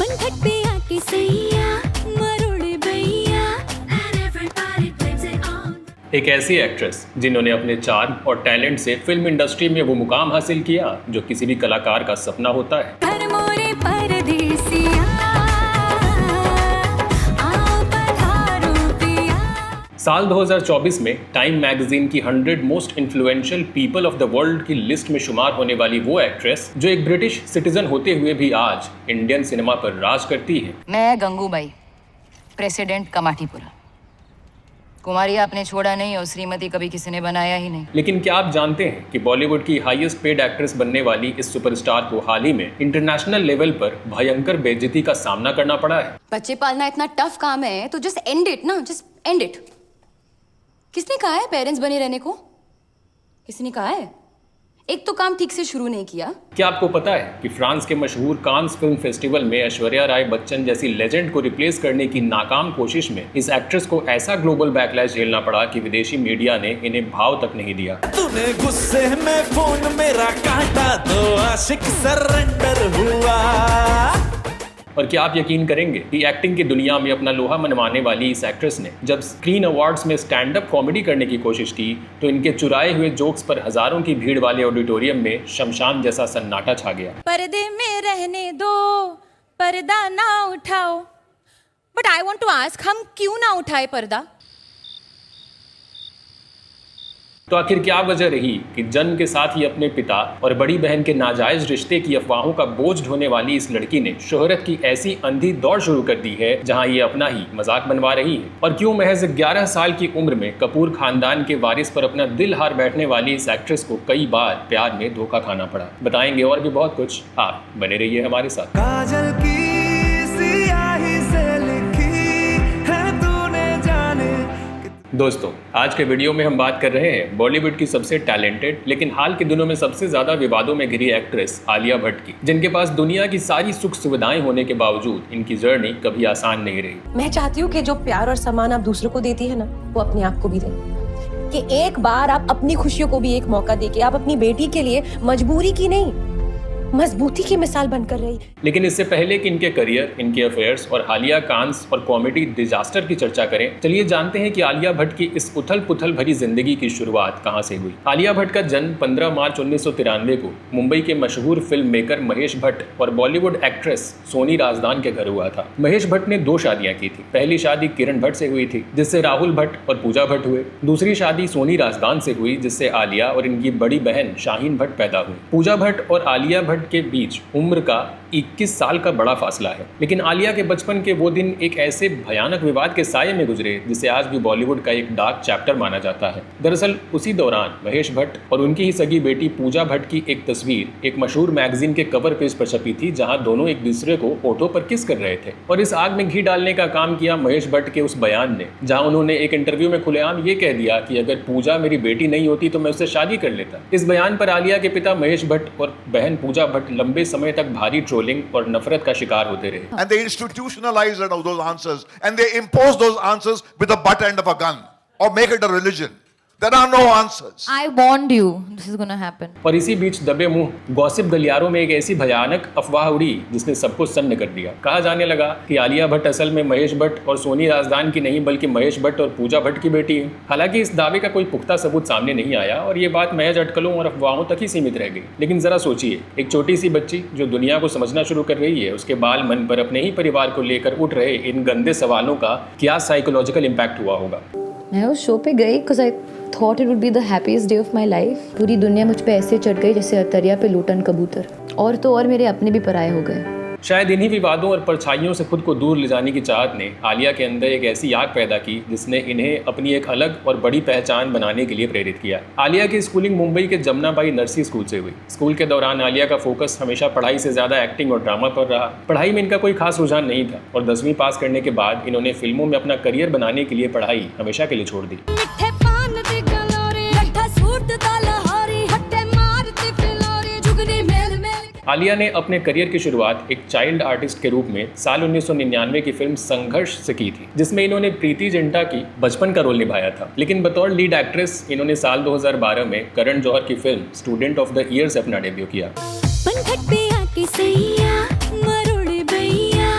पंखट पे आके सैया मरोड़े भैया and everybody blames it on। एक ऐसी एक्ट्रेस जिन्होंने अपने चार्म और टैलेंट से फिल्म इंडस्ट्री में वो मुकाम हासिल किया जो किसी भी कलाकार का सपना होता है। घर मोरे परदेसिया आओ पधारो पिया। साल 2024 में टाइम मैगजीन की 100 most influential people of the world की लिस्ट में शुमार होने वाली वो एक्ट्रेस जो एक ब्रिटिश सिटीजन होते हुए भी आज इंडियन सिनेमा पर राज करती है। मैं गंगूबाई, प्रेसिडेंट कमाटीपुरा। कुमारी आपने छोड़ा नहीं और श्रीमती कभी किसी ने बनाया ही नहीं। लेकिन क्या आप जानते हैं कि बॉलीवुड की हाईएस्ट पेड एक्ट्रेस बनने वाली इस सुपरस्टार को हाल ही में इंटरनेशनल लेवल पर भयंकर बेइज्जती का सामना करना पड़ा है। बच्चे पालना इतना टफ काम है तो जस्ट एंड इट ना, जस्ट एंड इट। किसने कहा है पेरेंट्स बने रहने को? किसने कहा है? एक तो काम ठीक से शुरू नहीं किया। क्या आपको पता है कि फ्रांस के मशहूर कांस फिल्म फेस्टिवल में ऐश्वर्या राय बच्चन जैसी लेजेंड को रिप्लेस करने की नाकाम कोशिश में इस एक्ट्रेस को ऐसा ग्लोबल बैकलैश झेलना पड़ा कि विदेशी मीडिया ने इन्हें भाव तक नहीं दिया। तूने गुस्से में फोन मेरा काटा तो आशिक सरेंडर हुआ। और क्या आप यकीन करेंगे कि एक्टिंग की दुनिया में अपना लोहा मनवाने वाली इस एक्ट्रेस ने जब स्क्रीन अवार्ड्स में स्टैंड अप कॉमेडी करने की कोशिश की तो इनके चुराए हुए जोक्स पर हजारों की भीड़ वाले ऑडिटोरियम में शमशान जैसा सन्नाटा छा गया। पर्दे में रहने दो, पर्दा ना उठाओ। But I want to ask, हम क्यों ना उठाए पर्दा? तो आखिर क्या वजह रही कि जन्म के साथ ही अपने पिता और बड़ी बहन के नाजायज रिश्ते की अफवाहों का बोझ ढोने वाली इस लड़की ने शोहरत की ऐसी अंधी दौड़ शुरू कर दी है जहां ये अपना ही मजाक बनवा रही है? और क्यों महज 11 साल की उम्र में कपूर खानदान के वारिस पर अपना दिल हार बैठने वाली इस एक्ट्रेस को कई बार प्यार में धोखा खाना पड़ा? बताएंगे और भी बहुत कुछ। आप बने रहिए हमारे साथ। काजल की सियाही से लिखी है तूने जाने। दोस्तों, आज के वीडियो में हम बात कर रहे हैं बॉलीवुड की सबसे टैलेंटेड लेकिन हाल के दिनों में सबसे ज्यादा विवादों में घिरी एक्ट्रेस आलिया भट्ट की, जिनके पास दुनिया की सारी सुख सुविधाएं होने के बावजूद इनकी जर्नी कभी आसान नहीं रही। मैं चाहती हूँ कि जो प्यार और सम्मान आप दूसरों को देती है ना, वो अपने आप को भी दें। कि एक बार आप अपनी खुशियों को भी एक मौका देके आप अपनी बेटी के लिए मजबूरी की नहीं, मजबूती की मिसाल बनकर रही। लेकिन इससे पहले कि इनके करियर, इनके अफेयर्स और हालिया कांस और कॉमेडी डिजास्टर की चर्चा करें, चलिए जानते हैं कि आलिया भट्ट की इस उथल पुथल भरी जिंदगी की शुरुआत कहां से हुई। आलिया भट्ट का जन्म 15 मार्च 1993 को मुंबई के मशहूर फिल्म मेकर महेश भट्ट और बॉलीवुड एक्ट्रेस सोनी राजदान के घर हुआ था। महेश भट्ट ने 2 शादियां की थी। पहली शादी किरण भट्ट से हुई थी जिससे राहुल भट्ट और पूजा भट्ट हुए। दूसरी शादी सोनी राजदान से हुई जिससे आलिया और इनकी बड़ी बहन शाहीन भट्ट पैदा हुई। पूजा भट्ट और आलिया भट्ट के बीच उम्र का 21 साल का बड़ा फासला है। लेकिन आलिया के बचपन के वो दिन एक ऐसे भयानक विवाद के साये में गुजरे जिसे आज भी बॉलीवुड का एक डार्क चैप्टर माना जाता है। दरअसल उसी दौरान महेश भट्ट और उनकी ही सगी बेटी पूजा भट्ट की एक तस्वीर एक मशहूर मैगजीन के कवर पेज पर छपी थी जहां दोनों एक दूसरे को ऑटो पर किस कर रहे थे। और इस आग में घी डालने का काम किया महेश भट्ट के उस बयान ने, जहां उन्होंने एक इंटरव्यू में खुलेआम ये कह दिया कि अगर पूजा मेरी बेटी नहीं होती तो मैं उससे शादी कर लेता। इस बयान पर आलिया के पिता महेश भट्ट और बहन पूजा भट्ट लंबे समय तक भारी ट्रोलिंग और नफरत का शिकार होते रहे। And they institutionalized those answers and they imposed those answers with the butt end of a gun or make it a religion. There are no answers. I warned you this is gonna happen. और इसी बीच दबे मुंह gossip गलियारों में एक ऐसी भयानक अफवाह उड़ी जिसने सबको सन्न कर दिया। कहा जाने लगा कि आलिया भट्ट असल में महेश भट्ट और सोनी राजदान की नहीं बल्कि महेश भट्ट और पूजा भट्ट की बेटी है। हालांकि इस दावे का कोई पुख्ता सबूत सामने नहीं आया और ये बात महज अटकलों और अफवाहों तक ही सीमित रह गई। लेकिन जरा सोचिए, एक छोटी सी बच्ची जो दुनिया को समझना शुरू कर रही है, उसके बाल मन पर अपने ही परिवार को लेकर उठ रहे इन गंदे सवालों का क्या साइकोलॉजिकल इम्पैक्ट हुआ होगा। मैं उस शो पे गई because I thought it would be the happiest day of my life. पूरी दुनिया मुझ पे ऐसे चढ़ गई जैसे अतरिया पे लूटन कबूतर। और तो और मेरे अपने भी पराये हो गए। शायद इन्हीं विवादों और परछाइयों से खुद को दूर ले जाने की चाहत ने आलिया के अंदर एक ऐसी आग पैदा की जिसने इन्हें अपनी एक अलग और बड़ी पहचान बनाने के लिए प्रेरित किया। आलिया की स्कूलिंग मुंबई के जमुनाबाई नरसी स्कूल से हुई। स्कूल के दौरान आलिया का फोकस हमेशा पढ़ाई से ज़्यादा एक्टिंग और ड्रामा पर रहा। पढ़ाई में इनका कोई खास रुझान नहीं था और 10वीं पास करने के बाद इन्होंने फिल्मों में अपना करियर बनाने के लिए पढ़ाई हमेशा के लिए छोड़ दी। मिठे पान दे गलोरे लट्ठा सूट दा लहरी हट्टे मारते फिलोरे जुगनी मेल मेल। आलिया ने अपने करियर की शुरुआत एक चाइल्ड आर्टिस्ट के रूप में साल 1999 की फिल्म संघर्ष से की थी, जिसमें इन्होंने प्रीति जिंटा की बचपन का रोल निभाया था। लेकिन बतौर लीड एक्ट्रेस इन्होंने साल 2012 में करण जौहर की film student of the year से अपना डेब्यू किया। पंखट पे आके सैया मरोड़े भैया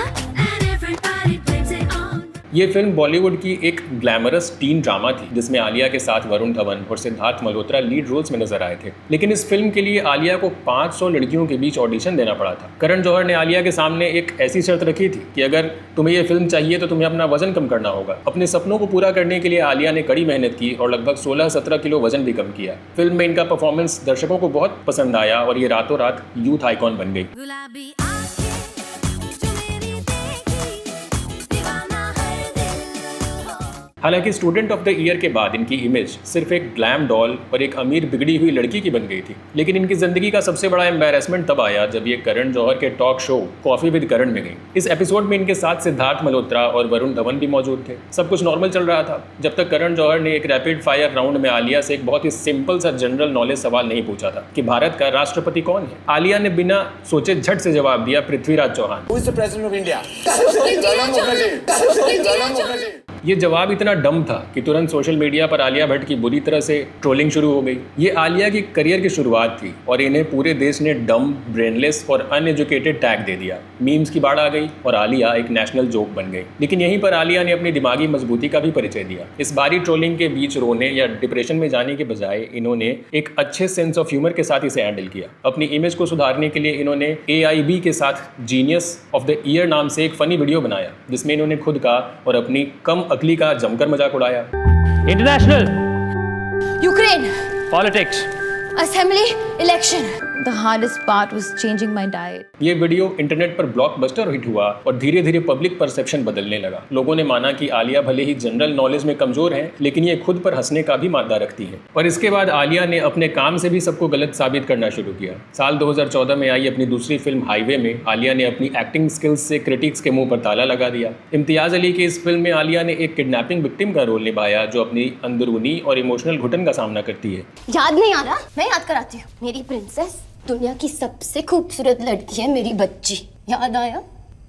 ये फिल्म बॉलीवुड की एक ग्लैमरस टीन ड्रामा थी जिसमें आलिया के साथ वरुण धवन और सिद्धार्थ मल्होत्रा लीड रोल्स में नजर आए थे। लेकिन इस फिल्म के लिए आलिया को 500 लड़कियों के बीच ऑडिशन देना पड़ा था। करण जौहर ने आलिया के सामने एक ऐसी शर्त रखी थी कि अगर तुम्हें ये फिल्म चाहिए तो तुम्हें अपना वजन कम करना होगा। अपने सपनों को पूरा करने के लिए आलिया ने कड़ी मेहनत की और लगभग 16-17 किलो वजन भी कम किया। फिल्म में इनका परफॉर्मेंस दर्शकों को बहुत पसंद आया और ये रातों रात यूथ आइकॉन बन गई। गुलाबी आंखें जो मेरी देखी दीवाना है दिल हो। हालांकि स्टूडेंट ऑफ द ईयर के बाद इनकी इमेज सिर्फ एक ग्लैम डॉल और एक अमीर बिगड़ी हुई लड़की की बन गई थी। लेकिन इनकी जिंदगी का सबसे बड़ा एम्बैरेसमेंट तब आया जब ये करण जौहर के टॉक शो कॉफी विद करण में गई। इस एपिसोड में इनके साथ सिद्धार्थ मल्होत्रा और वरुण धवन भी मौजूद थे। सब कुछ नॉर्मल चल रहा था जब तक करण जौहर ने एक रैपिड फायर राउंड में आलिया से एक बहुत ही सिंपल सा जनरल नॉलेज सवाल नहीं पूछा था कि भारत का राष्ट्रपति कौन है। आलिया ने बिना सोचे झट से जवाब दिया, पृथ्वीराज चौहान। ये जवाब इतना डम था कि तुरंत सोशल मीडिया पर आलिया भट्ट की बुरी तरह से ट्रोलिंग शुरू हो गई। ये आलिया की करियर की शुरुआत थी और इन्हें पूरे देश ने डम, ब्रेनलेस और अनएजुकेटेड टैग दे दिया। मीम्स की बाढ़ आ गई और आलिया एक नेशनल जोक बन गई। लेकिन यहीं पर आलिया ने अपनी दिमागी मजबूती का भी परिचय दिया। इस बारी ट्रोलिंग के बीच रोने या डिप्रेशन में जाने के बजाय इन्होंने एक अच्छे सेंस ऑफ ह्यूमर के साथ इसे हैंडल किया। अपनी इमेज को सुधारने के लिए इन्होंने AIB के साथ जीनियस ऑफ द ईयर नाम से एक फनी वीडियो बनाया जिसमें इन्होंने खुद का और अपनी कम अकली का जमकर मजाक उड़ाया। International, Ukraine, politics, assembly, election. The hardest part was changing my diet. ये वीडियो इंटरनेट पर ब्लॉकबस्टर हिट हुआ और धीरे धीरे पब्लिक परसेप्शन बदलने लगा। लोगों ने माना कि आलिया भले ही जनरल नॉलेज में कमजोर है लेकिन ये खुद पर हंसने का भी मादा रखती है। और इसके बाद आलिया ने अपने काम से भी सबको गलत साबित करना शुरू किया। साल 2014 में आई अपनी दूसरी फिल्म हाईवे में आलिया ने अपनी एक्टिंग स्किल्स से क्रिटिक्स के मुंह पर ताला लगा दिया। इम्तियाज अली की इस फिल्म में आलिया ने एक किडनैपिंग विक्टिम का रोल निभाया जो अपनी अंदरूनी और इमोशनल घुटन का सामना करती है। याद नहीं आ रहा? मैं याद कराती हूँ। मेरी प्रिंसेस, दुनिया की सबसे खूबसूरत लड़की है मेरी बच्ची। याद आया?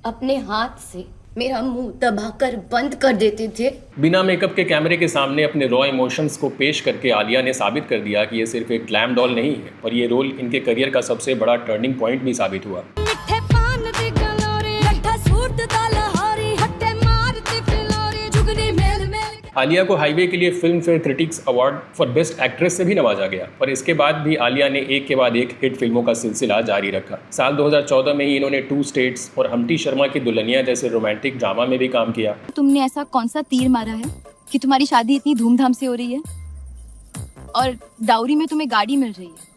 अपने हाथ से मेरा मुंह दबाकर बंद कर देते थे। बिना मेकअप के कैमरे के सामने अपने रॉ इमोशंस को पेश करके आलिया ने साबित कर दिया कि ये सिर्फ एक ग्लैम डॉल नहीं है और ये रोल इनके करियर का सबसे बड़ा टर्निंग पॉइंट भी साबित हुआ। मिठे पान दी गलोरे लट्ठा सूट दा लहारी हट्टे मारती फिलोरी जुगनी मेल मेल। आलिया को हाईवे के लिए film fair critics award for best actress से भी नवाजा गया और इसके बाद भी आलिया ने एक के बाद एक हिट फिल्मों का सिलसिला जारी रखा। साल 2014 में ही इन्होंने 2 स्टेट्स और हम्टी शर्मा की दुल्हनिया जैसे रोमांटिक ड्रामा में भी काम किया। तुमने ऐसा कौन सा तीर मारा है कि तुम्हारी शादी इतनी धूमधाम से हो रही है और डाउरी में तुम्हें गाड़ी मिल रही है?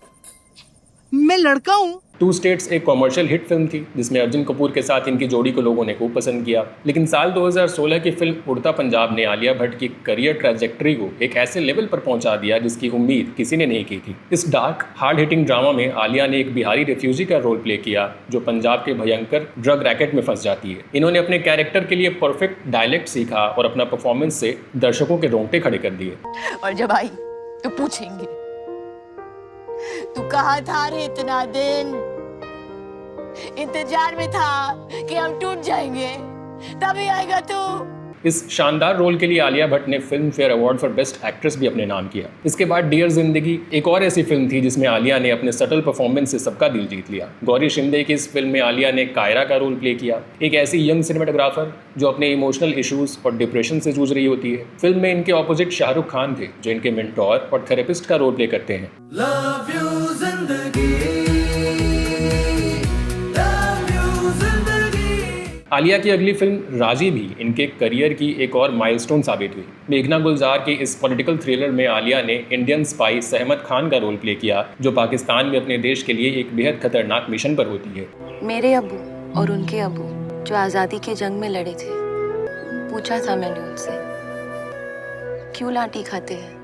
मैं लड़का हूँ। 2 स्टेट्स एक कॉमर्शियल हिट फिल्म थी जिसमें अर्जुन कपूर के साथ इनकी जोड़ी को लोगों ने खूब पसंद किया। लेकिन साल 2016 की फिल्म उड़ता पंजाब ने आलिया भट्ट की करियर ट्रैजेक्टरी को एक ऐसे लेवल पर पहुंचा दिया जिसकी उम्मीद किसी ने नहीं की थी। इस डार्क हार्ड हिटिंग ड्रामा में आलिया ने एक बिहारी रेफ्यूजी का रोल प्ले किया जो पंजाब के भयंकर ड्रग रैकेट में फंस जाती है। इन्होंने अपने कैरेक्टर के लिए परफेक्ट डायलेक्ट सीखा और अपना परफॉर्मेंस से दर्शकों के रोंगटे खड़े कर दिए। और जब आई तो पूछेंगे तू कहाँ था रे इतना दिन? इंतजार में था कि हम टूट जाएंगे, तभी आएगा तू। इस शानदार रोल के लिए आलिया भट्ट ने film fair award for best actress भी अपने नाम किया। इसके बाद डियर जिंदगी एक और ऐसी फिल्म थी जिसमें आलिया ने अपने सटल परफॉर्मेंस से सबका दिल जीत लिया। गौरी शिंदे की इस फिल्म में आलिया ने कायरा का रोल प्ले किया, एक ऐसी यंग सिनेमाटोग्राफर जो अपने इमोशनल इश्यूज और डिप्रेशन से जूझ रही होती है। फिल्म में इनके ऑपोजिट शाहरुख खान थे जो इनके मेंटोर और थेरेपिस्ट का रोल प्ले करते हैं। लव यू जिंदगी, आलिया की अगली फिल्म राजी भी इनके करियर की एक और माइलस्टोन साबित हुई। मेघना गुलजार के इस पॉलिटिकल थ्रिलर में आलिया ने इंडियन स्पाई सहमत खान का रोल प्ले किया जो पाकिस्तान में अपने देश के लिए एक बेहद खतरनाक मिशन पर होती है। मेरे अब्बू और उनके अब्बू जो आज़ादी के जंग में लड़े थे, पूछा था मैंने उनसे क्यों लाठी खाते हैं,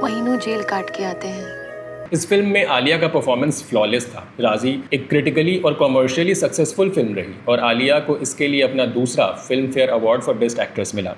महीनों जेल काट के आते हैं। इस फिल्म में आलिया का परफॉर्मेंस फ्लॉलेस था। राजी एक क्रिटिकली और कॉमर्शियली सक्सेसफुल फिल्म रही और आलिया को इसके लिए अपना दूसरा film fair award for best actress मिला।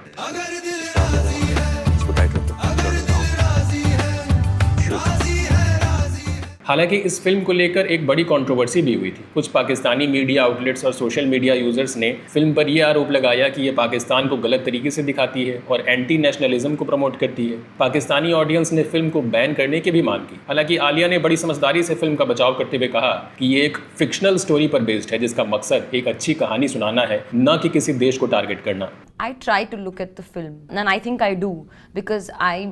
हालांकि इस फिल्म को लेकर एक बड़ी कंट्रोवर्सी भी हुई थी। कुछ पाकिस्तानी मीडिया आउटलेट्स और सोशल मीडिया यूजर्स ने फिल्म पर यह आरोप लगाया कि यह पाकिस्तान को गलत तरीके से दिखाती है और एंटी नेशनलिज्म को प्रमोट करती है। पाकिस्तानी ऑडियंस ने फिल्म को बैन करने की भी मांग की। हालांकि आलिया ने बड़ी समझदारी से फिल्म का बचाव करते हुए कहा कि ये एक फिक्शनल स्टोरी पर बेस्ड है जिसका मकसद एक अच्छी कहानी सुनाना है, न कि किसी देश को टारगेट करना। I try to look at the film, and I think I do, because I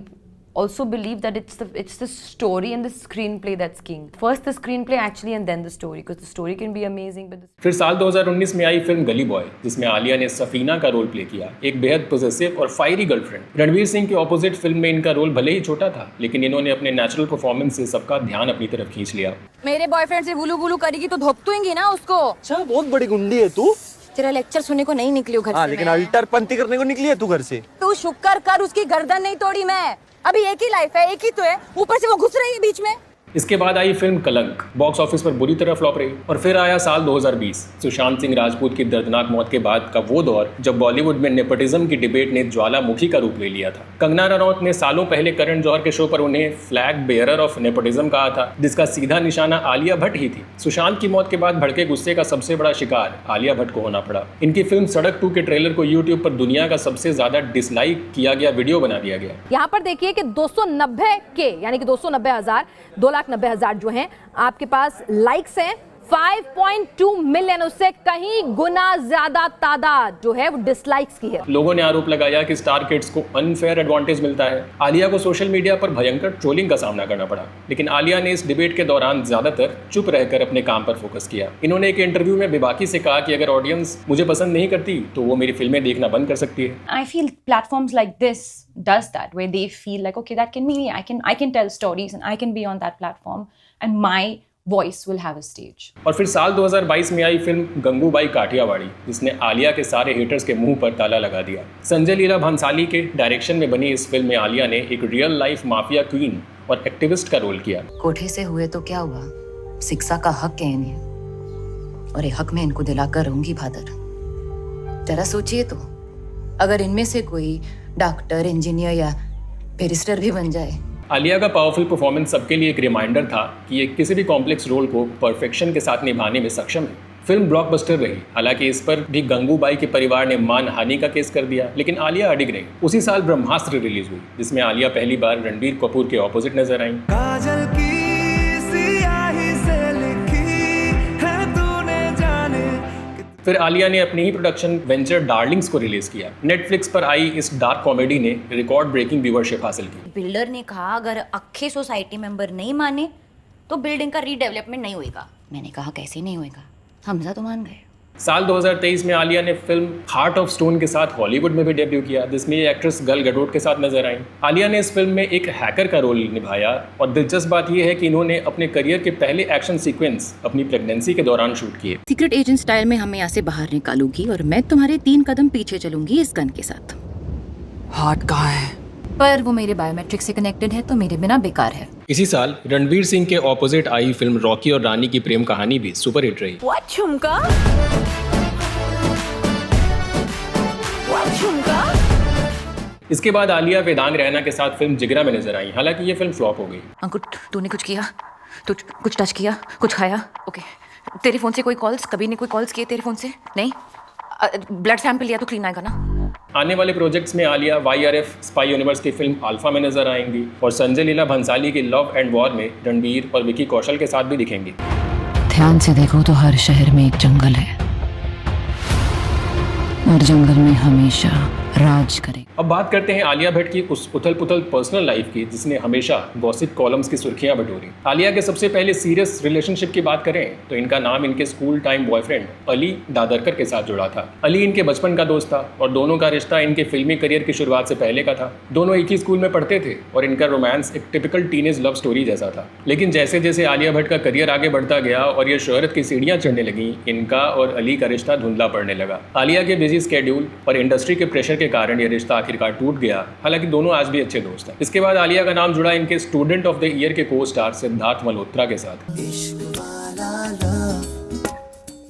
also believe that it's the story and the screenplay that's king. First the screenplay actually, and then the story, because the story can be amazing, but फिर साल 2019 में आई film गली boy, जिसमें आलिया ने सफीना का role play किया, एक बेहद पॉजिटिव और फायरी गर्लफ्रेंड। रणवीर सिंह के ऑपोजिट फिल्म में इनका रोल भले ही छोटा था, लेकिन इन्होंने अपने नेचुरल परफॉर्मेंस से सबका ध्यान अपनी तरफ खींच लिया। मेरे बॉयफ्रेंड से बुलू बुलू करेगी तो धोपतूंगी ना उसको। अच्छा बहुत बड़ी गुंडी है तू। तेरा लेक्चर सुनने को नहीं निकली घर से। लेकिन अल्टरपंथी करने को निकली है तू घर से। तू शुक्र कर उसकी गर्दन नहीं तोड़ी मैं। अभी एक ही लाइफ है, एक ही तो है, ऊपर से वो घुस रही है बीच में। इसके बाद आई फिल्म कलंक, बॉक्स ऑफिस पर बुरी तरह फ्लॉप रही। और फिर आया साल 2020, सुशांत सिंह राजपूत की दर्दनाक मौत के बाद का वो दौर जब बॉलीवुड में नेपोटिज्म की डिबेट ने ज्वालामुखी का रूप ले लिया था। कंगना रनौत ने सालों पहले करण जौहर के शो पर उन्हें फ्लैग बेयरर ऑफ नेपोटिज्म कहा था, जिसका सीधा निशाना आलिया भट्ट ही थी। सुशांत की मौत के बाद भड़के गुस्से का सबसे बड़ा शिकार आलिया भट्ट को होना पड़ा। इनकी फिल्म सड़क 2 के ट्रेलर को यूट्यूब पर दुनिया का सबसे ज्यादा डिसलाइक किया गया वीडियो बना दिया गया। यहाँ पर देखिए कि 290 के यानी कि 290,000 2,90,000 जो हैं आपके पास लाइक्स हैं, 5.2 मिलियन, उससे कहीं गुना ज्यादा तादाद जो है वो डिसलाइक्स की है। लोगों ने आरोप लगाया कि स्टार किड्स को अनफेयर एडवांटेज मिलता है। आलिया को सोशल मीडिया पर भयंकर ट्रोलिंग का सामना करना पड़ा, लेकिन आलिया ने इस डिबेट के दौरान ज्यादातर चुप रहकर अपने काम पर फोकस किया। इन्होंने एक इंटरव्यू में बेबाकी से कहा कि अगर ऑडियंस मुझे पसंद नहीं करती तो वो मेरी फिल्में देखना बंद कर सकती है। I feel platforms like this does that, where they feel like, okay, that can be me. I can tell stories and I can be on that platform and my voice will have a stage. और फिर साल 2022 में आई film Gangubai Kathiawadi, जिसने आलिया के सारे haters के मुंह पर ताला लगा दिया। संजय लीला भंसाली के डायरेक्शन में बनी इस फिल्म में आलिया ने एक रियल लाइफ माफिया क्वीन और एक्टिविस्ट का रोल किया। कोठे से हुए तो क्या हुआ, शिक्षा का हक है इन्हें, और ये हक मैं इनको दिलाकर रहूंगी फादर। जरा सोचिए तो, अगर इनमें से कोई डॉक्टर, इंजीनियर या बैरिस्टर भी बन जाए। आलिया का पावरफुल परफॉर्मेंस सबके लिए एक रिमाइंडर था कि ये किसी भी कॉम्प्लेक्स रोल को परफेक्शन के साथ निभाने में सक्षम है। फिल्म ब्लॉकबस्टर रही, हालांकि इस पर भी गंगूबाई के परिवार ने मानहानि का केस कर दिया, लेकिन आलिया अडिग रही। उसी साल ब्रह्मास्त्र रिलीज हुई, जिसमें आलिया पहली बार रणबीर कपूर के ऑपोजिट नजर आई। काजल की सियाही से लिखी है तूने जाने। फिर आलिया ने अपनी ही प्रोडक्शन वेंचर डार्लिंग्स को रिलीज किया। नेटफ्लिक्स पर आई इस डार्क कॉमेडी ने रिकॉर्ड ब्रेकिंग व्यूअरशिप हासिल की। बिल्डर ने कहा अगर अक्खे सोसाइटी मेंबर नहीं माने तो बिल्डिंग का रीडेवलपमेंट नहीं होएगा। मैंने कहा कैसे नहीं होएगा, हमजा तो मान गए। साल 2023 में आलिया ने फिल्म हार्ट ऑफ स्टोन के साथ हॉलीवुड में भी डेब्यू किया, जिसमें ये एक्ट्रेस गल गडोट के साथ नजर आई। आलिया ने इस फिल्म में एक हैकर का रोल निभाया, और दिलचस्प बात यह है कि इन्होंने अपने करियर के पहले एक्शन सीक्वेंस अपनी प्रेगनेंसी के दौरान शूट किए। सीक्रेट एजेंट स्टाइल में हमें यहाँ से बाहर निकालूंगी और मैं तुम्हारे 3 कदम पीछे चलूंगी इस गन के साथ। हार्ट कहाँ है? पर वो मेरे बायोमेट्रिक से कनेक्टेड है तो मेरे बिना बेकार है। इसी साल रणवीर सिंह के ऑपोजिट आई फिल्म रॉकी और रानी की प्रेम कहानी भी सुपरहिट रही। What झुमका? इसके बाद आलिया वेदांग रैना के साथ फिल्म जिगरा में नजर आई, हालांकि ये फिल्म फ्लॉप हो गई। अंकुर तूने कुछ किया, तू कुछ टच किया, कुछ खाया? ओके, तेरे फोन से कोई कॉल्स, कभी ने कोई कॉल्स किए तेरे फोन से? नहीं? ब्लड सैंपल लिया तो क्लीन आएगा ना? आने वाले प्रोजेक्ट्स में आलिया YRF स्पाई यूनिवर्स की फिल्म अल्फा में नजर आएंगी, और संजय लीला भंसाली की लव एंड वॉर में रणबीर और विकी कौशल के साथ भी दिखेंगी। ध्यान से देखो तो हर शहर में एक जंगल है, और जंगल में हमेशा राज करे। अब बात करते हैं आलिया भट्ट की उस उथल पुथल पर्सनल लाइफ की, जिसने हमेशा गॉसिप कॉलम्स की सुर्खियां बटोरी। आलिया के सबसे पहले सीरियस रिलेशनशिप की बात करें तो इनका नाम इनके school time boyfriend Ali Dadarkar के साथ जुड़ा था। अली इनके बचपन का दोस्त था, और दोनों का रिश्ता इनके फिल्मी करियर की शुरुआत से पहले का था। दोनों एक ही स्कूल में पढ़ते थे, और इनका रोमांस एक टिपिकल टीनेज लव स्टोरी जैसा था। लेकिन जैसे जैसे आलिया भट्ट का करियर आगे बढ़ता गया और ये शोहरत की सीढ़ियां चढ़ने लगी, इनका और अली का रिश्ता धुंधला पड़ने लगा। आलिया के बिजी स्केड्यूल और इंडस्ट्री के प्रेशर के कारण ये रिश्ता आखिरकार टूट गया, हालांकि दोनों आज भी अच्छे दोस्त हैं। इसके बाद आलिया का नाम जुड़ा इनके स्टूडेंट ऑफ द ईयर के को स्टार सिद्धार्थ मल्होत्रा के साथ।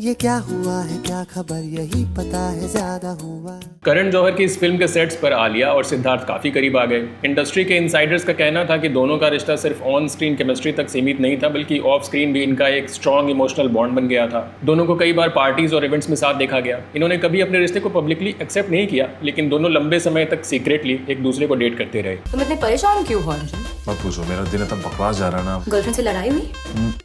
ये क्या हुआ है, क्या खबर, यही पता है ज्यादा हुआ। करण जौहर की इस फिल्म के सेट्स पर आलिया और सिद्धार्थ काफी करीब आ गए। इंडस्ट्री के इनसाइडर्स का कहना था कि दोनों का रिश्ता सिर्फ ऑन स्क्रीन केमिस्ट्री तक सीमित नहीं था, बल्कि ऑफ स्क्रीन भी इनका एक स्ट्रॉन्ग इमोशनल बॉन्ड बन गया था। दोनों को कई बार पार्टीज और इवेंट्स में साथ देखा गया। इन्होंने कभी अपने रिश्ते को पब्लिकली एक्सेप्ट नहीं किया, लेकिन दोनों लंबे समय तक सीक्रेटली एक दूसरे को डेट करते रहे। तुम इतने परेशान क्यों हो अर्जुन? मत पूछो, मेरा दिन इतना बकवास जा रहा ना। गर्लफ्रेंड से लड़ाई हुई?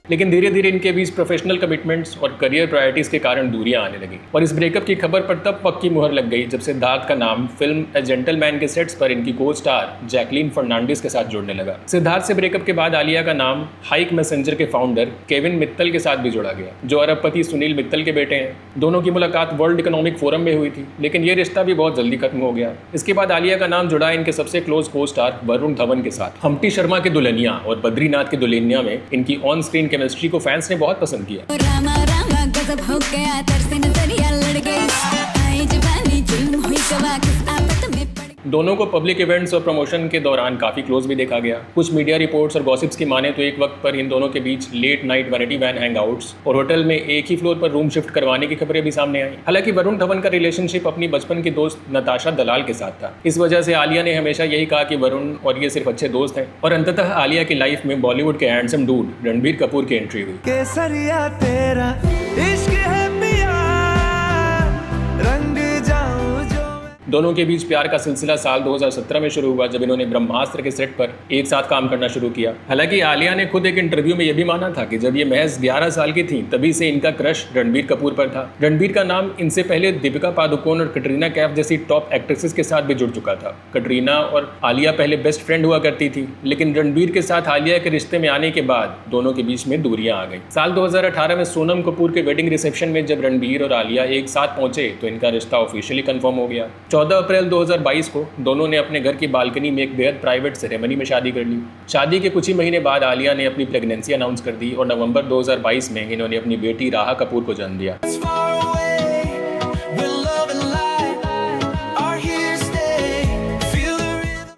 लेकिन धीरे धीरे इनके बीच प्रोफेशनल कमिटमेंट्स और करियर प्रायोरिटीज के कारण दूरियां आने लगी और इस ब्रेकअप की खबर पर तब पक्की मुहर लग गई जब सिद्धार्थ का नाम फिल्म ए जेंटलमैन के सेट्स पर इनकी को स्टार जैकलीन फर्नांडिस के साथ जुड़ने लगा। सिद्धार्थ से ब्रेकअप के बाद आलिया का नाम हाइक मैसेंजर के फाउंडर केविन मित्तल के साथ भी जोड़ा गया, जो अरबपति सुनील मित्तल के बेटे हैं। दोनों की मुलाकात वर्ल्ड इकोनॉमिक फोरम में हुई थी, लेकिन ये रिश्ता भी बहुत जल्दी खत्म हो गया। इसके बाद आलिया का नाम जुड़ा इनके सबसे क्लोज को स्टार वरुण धवन के साथ। हम्टी शर्मा के दुल्हनिया और बद्रीनाथ के दुल्हनिया में इनकी ऑन स्क्रीन केमिस्ट्री को फैंस ने बहुत पसंद किया। रामा रामा गजब हो गया, तरसे नजरिया लड़ गई, आई जवानी जुल्म हुई गवा, किस आफत में पड़। दोनों को पब्लिक इवेंट्स और प्रमोशन के दौरान काफी क्लोज भी देखा गया। कुछ मीडिया रिपोर्ट्स और गॉसिप्स की माने तो एक वक्त पर इन दोनों के बीच late night vanity van hangouts और होटल में एक ही फ्लोर पर रूम शिफ्ट करवाने की खबरें भी सामने आई। हालांकि वरुण धवन का रिलेशनशिप अपनी बचपन की दोस्त नताशा दलाल के साथ था। इस वजह से आलिया ने हमेशा यही कहा कि वरुण और ये सिर्फ अच्छे दोस्त हैं। और अंततः आलिया की लाइफ में बॉलीवुड के हैंडसम डूड रणबीर कपूर की एंट्री हुई। केसरिया तेरा इश्क है पिया, रंग जाऊं जो। दोनों के बीच प्यार का सिलसिला साल 2017 में शुरू हुआ जब इन्होंने ब्रह्मास्त्र के सेट पर एक साथ काम करना शुरू किया। हालांकि आलिया ने खुद एक इंटरव्यू में यह भी माना था कि जब ये महज 11 साल की थी तभी से इनका क्रश रणबीर कपूर पर था। रणबीर का नाम इनसे पहले दीपिका पादुकोण और कटरीना कैफ जैसी टॉप एक्ट्रेसेस के साथ भी जुड़ चुका था। कटरीना और आलिया पहले बेस्ट फ्रेंड हुआ करती थी, लेकिन रणबीर के साथ आलिया के रिश्ते में आने के बाद दोनों के बीच में दूरियां आ गई। साल 2018 में सोनम कपूर के वेडिंग रिसेप्शन में जब रणबीर और आलिया एक साथ पहुंचे तो इनका रिश्ता ऑफिशियली कंफर्म हो गया। 14 अप्रैल 2022 को दोनों ने अपने घर की बालकनी में एक बेहद प्राइवेट सेरेमनी में शादी कर ली। शादी के कुछ ही महीने बाद आलिया ने अपनी प्रेगनेंसी अनाउंस कर दी और नवंबर 2022 में इन्होंने अपनी बेटी राहा कपूर को जन्म दिया।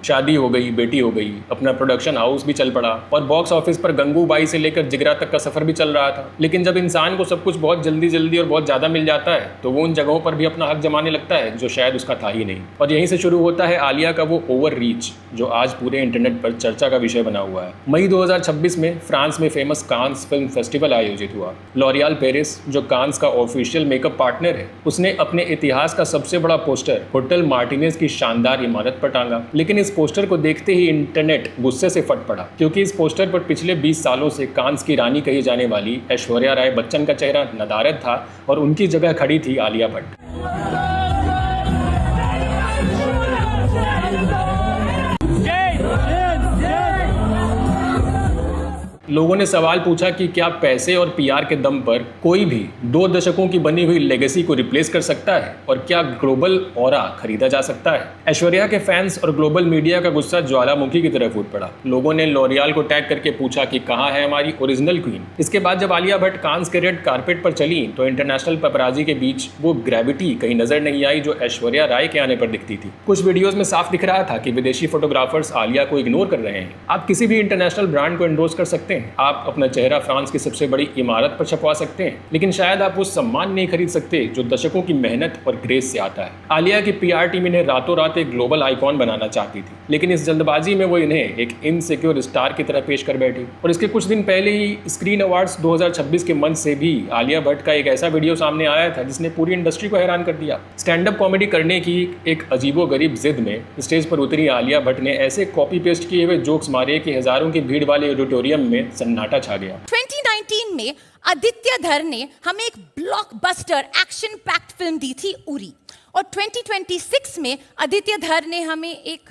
शादी हो गई, बेटी हो गई, अपना प्रोडक्शन हाउस भी चल पड़ा और बॉक्स ऑफिस पर गंगूबाई से लेकर जिगरा तक का सफर भी चल रहा था। लेकिन जब इंसान को सब कुछ बहुत जल्दी और बहुत ज़्यादा मिल जाता है तो वो उन जगहों पर भी अपना हक जमाने लगता है जो शायद उसका था ही नहीं। और यहीं से शुरू होता है आलिया का वो ओवर रीच जो आज पूरे इंटरनेट पर चर्चा का विषय बना हुआ है। मई 2026 में फ्रांस में फेमस कांस फिल्म फेस्टिवल आयोजित हुआ। लॉरियल पेरिस, जो कांस का ऑफिशियल मेकअप पार्टनर है, उसने अपने इतिहास का सबसे बड़ा पोस्टर होटल मार्टिनेज की शानदार इमारत पर टांगा। लेकिन इस पोस्टर को देखते ही इंटरनेट गुस्से से फट पड़ा, क्योंकि इस पोस्टर पर पिछले 20 सालों से कांस की रानी कही जाने वाली ऐश्वर्या राय बच्चन का चेहरा नदारद था और उनकी जगह खड़ी थी आलिया भट्ट। लोगों ने सवाल पूछा कि क्या पैसे और पीआर के दम पर कोई भी 2 दशकों की बनी हुई लेगेसी को रिप्लेस कर सकता है और क्या ग्लोबल ऑरा खरीदा जा सकता है। ऐश्वर्या के फैंस और ग्लोबल मीडिया का गुस्सा ज्वालामुखी की तरफ फूट पड़ा। लोगों ने लॉरियल को टैग करके पूछा कि कहाँ है हमारी ओरिजिनल क्वीन। इसके बाद जब आलिया भट्ट कांस के रेड कारपेट पर चली तो इंटरनेशनल पेपराजी के बीच वो ग्रेविटी कहीं नजर नहीं आई जो ऐश्वर्या राय के आने पर दिखती थी। कुछ वीडियोज में साफ दिख रहा था कि विदेशी फोटोग्राफर्स आलिया को इग्नोर कर रहे हैं। आप किसी भी इंटरनेशनल ब्रांड को एंडोर्स कर सकते हैं, आप अपना चेहरा फ्रांस की सबसे बड़ी इमारत पर छपवा सकते हैं, लेकिन शायद आप वो सम्मान नहीं खरीद सकते जो दशकों की मेहनत और ग्रेस से आता है। आलिया की पीआर टीम इन्हें रातों रात एक ग्लोबल आइकॉन बनाना चाहती थी, लेकिन इस जल्दबाजी में वो इन्हें एक इनसिक्योर स्टार की तरह पेश कर बैठी। और इसके कुछ दिन पहले ही स्क्रीन अवार्ड्स 2026 के मंच से भी आलिया भट्ट का एक ऐसा वीडियो सामने आया था जिसने पूरी इंडस्ट्री को हैरान कर दिया। स्टैंड अप कॉमेडी करने की एक अजीबोगरीब जिद में स्टेज पर उतरी आलिया भट्ट ने ऐसे कॉपी पेस्ट किए हुए जोक्स मारे कि हजारों की भीड़ वाले ऑडिटोरियम में सन्नाटा छा गया। 2019 में आदित्य धर ने हमें एक ब्लॉकबस्टर एक्शन पैक्ड फिल्म दी थी उरी, और 2026 में आदित्य धर ने हमें एक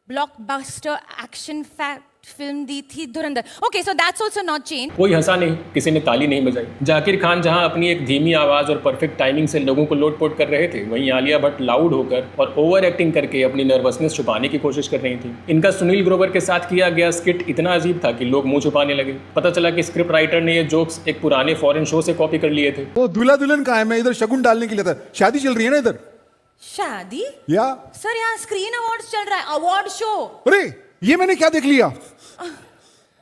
ब्लॉकबस्टर एक्शन पैक्ड फिल्म दी थी धुरंधर। Okay, so that's also not change. कोई हंसा नहीं, किसी ने ताली नहीं बजाई। जाकिर खान जहां अपनी एक धीमी आवाज और परफेक्ट टाइमिंग से लोगों को लोटपोट कर रहे थे, वहीं आलिया भट्ट लाउड होकर और ओवर एक्टिंग करके अपनी नर्वसनेस छुपाने की कोशिश कर रही थी। इनका सुनील ग्रोवर के साथ किया गया स्किट इतना अजीब था कि लोग मुंह छुपाने लगे। पता चला कि स्क्रिप्ट राइटर ने ये जोक्स एक पुराने फॉरेन शो से कॉपी कर लिए थे। वो दूल्हा दुल्हन कहाँ है? मैं इधर शगुन डालने के लिए था। शादी चल रही है ना इधर? शादी? या सर, यहाँ स्क्रीन अवार्ड्स चल रहा है, अवार्ड शो। अरे ये मैंने क्या देख लिया?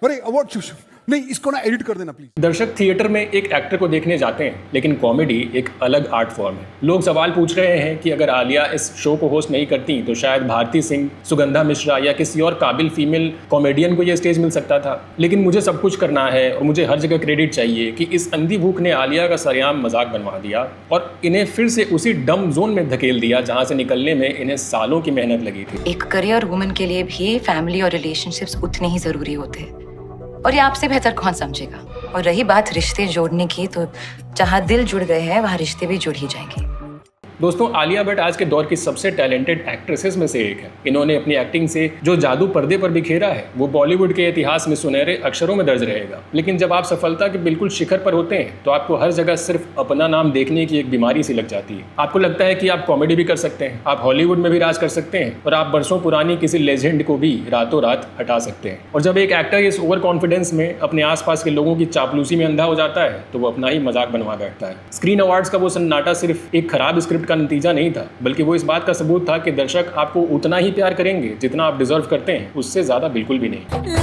अरे अवार्ड शो नहीं, इसको ना एडिट कर देना प्लीज। दर्शक थिएटर में एक एक्टर को देखने जाते हैं, लेकिन कॉमेडी एक अलग आर्ट फॉर्म है। लोग सवाल पूछ रहे हैं कि अगर आलिया इस शो को होस्ट नहीं करती तो शायद भारती सिंह, सुगंधा मिश्रा या किसी और काबिल फीमेल कॉमेडियन को यह स्टेज मिल सकता था। लेकिन मुझे सब कुछ करना है और मुझे हर जगह क्रेडिट चाहिए कि इस अंधी भूख ने आलिया का सरेआम मजाक बनवा दिया और इन्हें फिर से उसी डम जोन में धकेल दिया जहाँ से निकलने में इन्हें सालों की मेहनत लगी थी। एक करियर वुमन के लिए भी फैमिली और रिलेशनशिप्स उतने ही जरूरी होते हैं, और ये आपसे बेहतर कौन समझेगा। और रही बात रिश्ते जोड़ने की, तो जहाँ दिल जुड़ गए हैं वहाँ रिश्ते भी जुड़ ही जाएंगे। दोस्तों, आलिया भट्ट आज के दौर की सबसे टैलेंटेड एक्ट्रेसेस में से एक है। इन्होंने अपनी एक्टिंग से जो जादू पर्दे पर बिखेरा है वो बॉलीवुड के इतिहास में सुनहरे अक्षरों में दर्ज रहेगा। लेकिन जब आप सफलता के बिल्कुल शिखर पर होते हैं तो आपको हर जगह सिर्फ अपना नाम देखने की एक बीमारी सी लग जाती है। आपको लगता है कि आप कॉमेडी भी कर सकते हैं, आप हॉलीवुड में भी राज कर सकते हैं और आप बरसों पुरानी किसी लेजेंड को भी रातों रात हटा सकते हैं। और जब एक एक्टर इस ओवर कॉन्फिडेंस में अपने आसपास के लोगों की चापलूसी में अंधा हो जाता है तो वो अपना ही मजाक बनवा बैठता है। स्क्रीन अवार्ड्स का वो सन्नाटा सिर्फ एक खराब स्क्रिप्ट का नतीजा नहीं था, बल्कि वो इस बात का सबूत था कि दर्शक आपको उतना ही प्यार करेंगे जितना आप डिजर्व करते हैं, उससे ज्यादा बिल्कुल भी नहीं।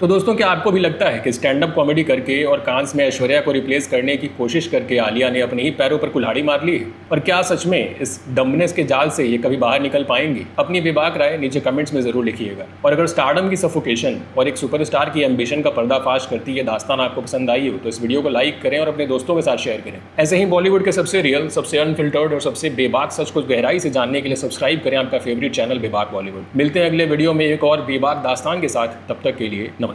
तो दोस्तों, क्या आपको भी लगता है कि स्टैंड अप कॉमेडी करके और कांस में ऐश्वर्या को रिप्लेस करने की कोशिश करके आलिया ने अपने ही पैरों पर कुल्हाड़ी मार ली है? और क्या सच में इस डम्बनेस के जाल से ये कभी बाहर निकल पाएंगी? अपनी बेबाक राय नीचे कमेंट्स में जरूर लिखिएगा। और अगर स्टारडम की सफोकेशन और एक सुपरस्टार की एम्बिशन का पर्दाफाश करती है दास्तान आपको पसंद आई हो तो इस वीडियो को लाइक करें और अपने दोस्तों के साथ शेयर करें। ऐसे ही बॉलीवुड के सबसे रियल, सबसे अनफिल्टर्ड और सबसे बेबाक सच को गहराई से जानने के लिए सब्सक्राइब करें आपका फेवरेट चैनल बेबाक बॉलीवुड। मिलते हैं अगले वीडियो में एक और बेबाक दास्तान के साथ। तब तक के लिए नमस्कार।